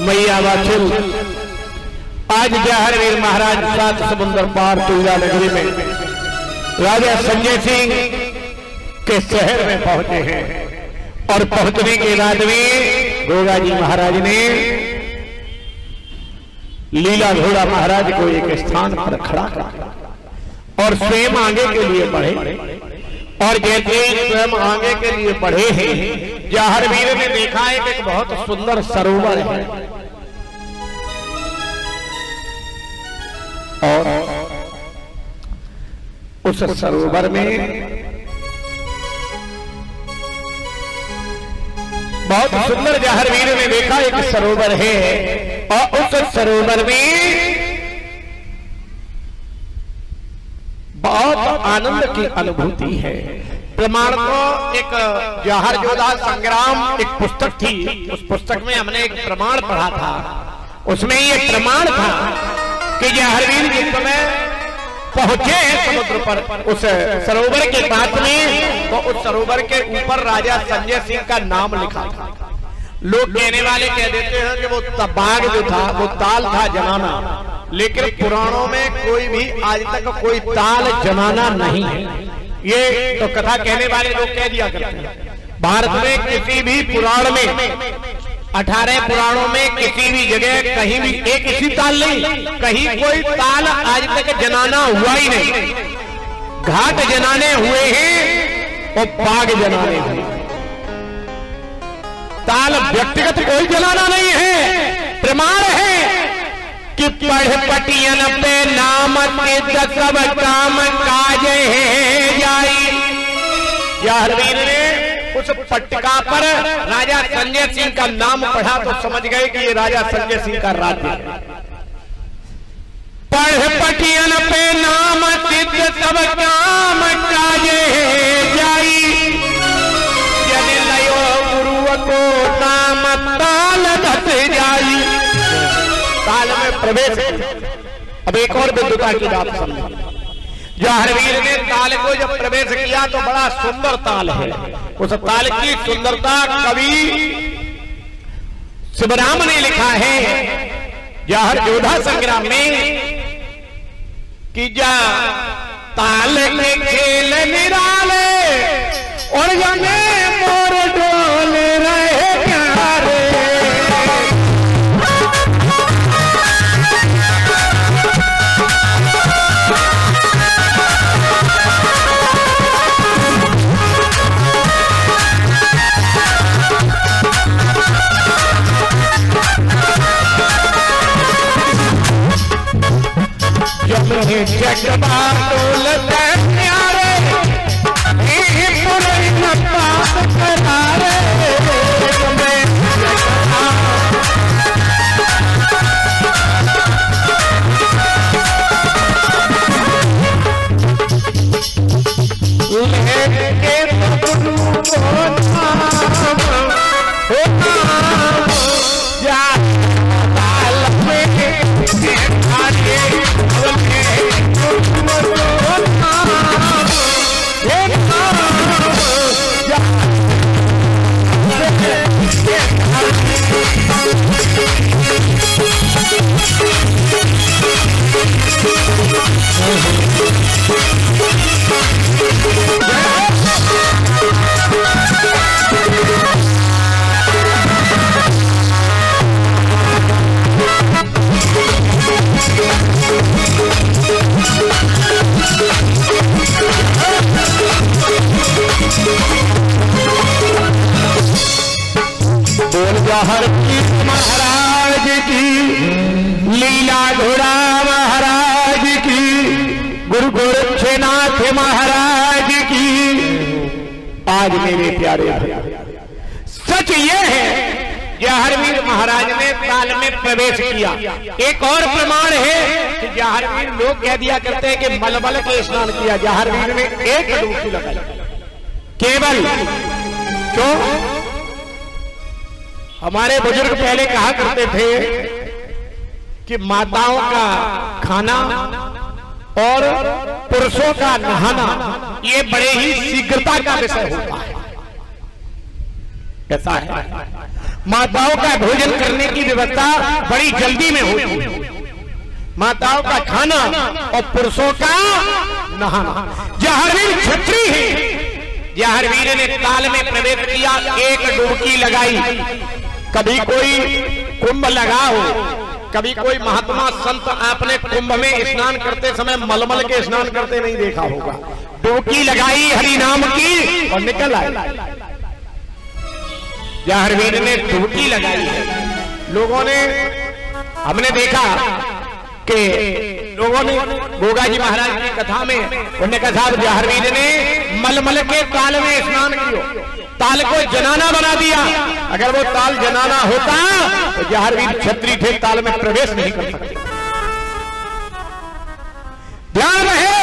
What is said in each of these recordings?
मैया वाचुल आज जहारवीर महाराज 7 समुद्र पार तुलजा नगरी में राजा संजय सिंह के शहर में पहुंचे हैं और पहुंचने के बाद में गोगा जी महाराज ने लीला घोड़ा महाराज को एक स्थान पर खड़ा करा और स्वयं आगे के लिए बढ़े और जैसे स्वयं आगे के लिए बढ़े हैं जहारवीर ने देखा है कि एक बहुत सुंदर सरोवर है और उस सरोवर में बहुत सुंदर जहारवीर ने देखा एक सरोवर है और उस सरोवर में बहुत आनंद की अनुभूति है। प्रमाण तो एक जहर जोधा संग्राम एक पुस्तक थी, उस पुस्तक में हमने एक प्रमाण पढ़ा था, उसमें ये प्रमाण था कि जहारवीर जिस समय पहुंचे समुद्र पर उस सरोवर के पास में तो उस सरोवर के ऊपर राजा संजय सिंह का नाम लिखा था। लोग कहने वाले कह देते हैं कि वो तबाग जो था वो ताल था जनाना, लेकिन पुराणों में कोई भी आज तक कोई ताल जनाना नहीं है। ये तो कथा कहने वाले लोग कह दिया करते हैं। भारत में किसी भी पुराण में 18 पुराणों में किसी भी जगह कहीं भी एक इसी ताल नहीं, कहीं कोई ताल आज तक जनाना हुआ ही नहीं। घाट जनाने हुए हैं और बाग जनाने हुए, ताल व्यक्तिगत कोई जलाना नहीं है। प्रमाण है कि पढ़ पटियन पे नाम सब काम काज है जाई। जहारवीर ने उस पट्टिका पर राजा संजय सिंह का नाम पढ़ा तो समझ गए कि ये राजा संजय सिंह का राज्य है। पढ़ पटियन पे नाम सिद्ध सब काम काज है जाई। जन लयो गुरु को नाम ताल धत जाई। ताल में प्रवेश। अब एक और विद्वता की बात समझो। जहारवीर ने ताल को जब प्रवेश किया तो बड़ा सुंदर ताल है। उस ताल की सुंदरता कवि शिवराम ने लिखा है जहर जोधा संग्राम में कि जा ताल के खेल निराले और जने मोर डोल रहे प्यारे। जगबा डोलते प्यारे करारे महाराज की लीला घोड़ा महाराज की गुरु गोरक्षनाथ महाराज की। आज मेरे प्यारे सच ये है जहारवीर महाराज ने ताल में प्रवेश किया। एक और प्रमाण है कि जहारवीर लोग कह दिया करते हैं कि मलमल के स्नान किया। जहारवीर ने एक डुबकी लगाई केवल। क्यों? हमारे बुजुर्ग पहले कहा करते थे कि माताओं का खाना और पुरुषों का नहाना ये बड़े ही शीघ्रता का विषय होता है। ऐसा है माताओं का भोजन करने की व्यवस्था बड़ी जल्दी में होती है। माताओं का खाना और पुरुषों का नहाना। जाहरवीर छत्री है। जाहरवीर ने ताल में प्रवेश किया, एक डुबकी लगाई। कभी कोई कुंभ लगा हो, कभी कोई महात्मा संत आपने कुंभ में स्नान करते समय मलमल के स्नान करते नहीं देखा होगा। डुबकी लगाई हरि नाम की और निकल आए। जाहरवीर ने डुबकी लगाई है। लोगों ने, हमने देखा कि लोगों ने गोगा जी महाराज की कथा में उन्होंने कहा साहब जाहरवीर ने मलमल के ताल में स्नान किया, ताल को जनाना बना दिया। अगर वो ताल जनाना होता तो जाहरवीर छत्री थे, ताल में प्रवेश नहीं कर सकते। ध्यान रहे,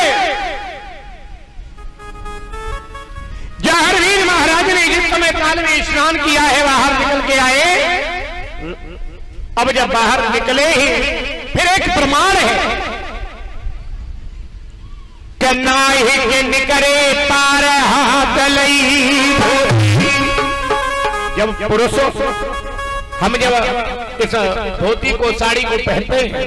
जाहरवीर महाराज ने जिस समय ताल में स्नान किया है बाहर निकल के आए। अब जब बाहर निकले ही फिर एक प्रमाण है कि नाहि के निकरे पार हाथ लई। जब पुरुषों हम जब इस धोती को साड़ी को पहनते हैं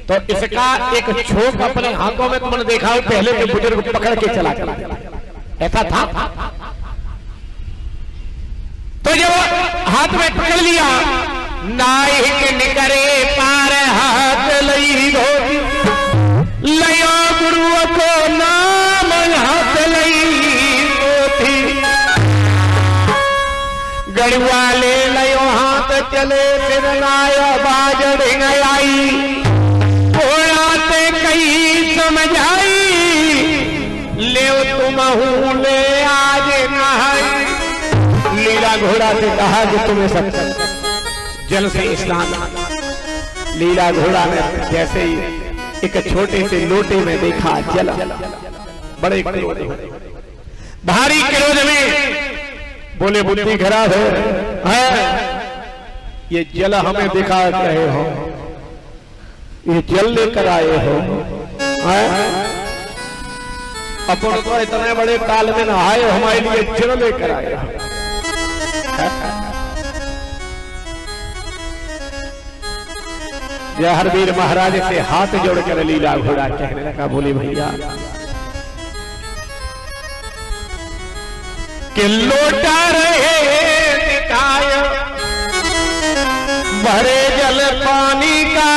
तो इसका एक छोप अपने हाथों में तुमने देखा हो, पहले के बुजुर्ग पकड़ के चला ऐसा था। तो जब हाथ में पकड़ लिया, नाहि के निकरे पार हाथ लई धोती, लयो गुरु को नाम हाथ लई धोती। गड़ुआ ले लयो हाथ चले फिर नाया बाज ढिंग आई। घोड़ाते कई समझाई, ले तुमहू ले आज नहाई। लीला घोड़ा से कहा कि तुम्हें सब जल से स्नान। लीला घोड़ा ने जैसे ही एक छोटे से लोटे में देखा जल, बड़े क्रोध भारी क्रोध में बोले बुद्धि खराब है, ये जल हमें दिखा रहे हो, ये जल लेकर आए हो। अपन तो इतने बड़े ताल में नहाए, हमारे लिए जल लेकर आए हो। जाहरवीर महाराज से हाथ जोड़कर लीला घोड़ा कहने लगा, बोले भैया कि लोटा रहे दिखाय भरे जल पानी का।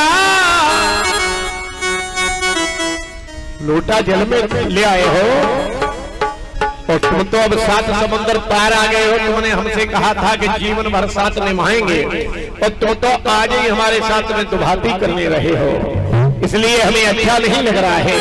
लोटा जल में ले आए हो और तुम तो अब 7 समंदर पार आ गए हो। तुमने हमसे कहा था कि जीवन भर साथ निभाएंगे और तुम तो आज ही हमारे साथ में दुभाती करने रहे हो, इसलिए हमें अच्छा नहीं लग रहा है।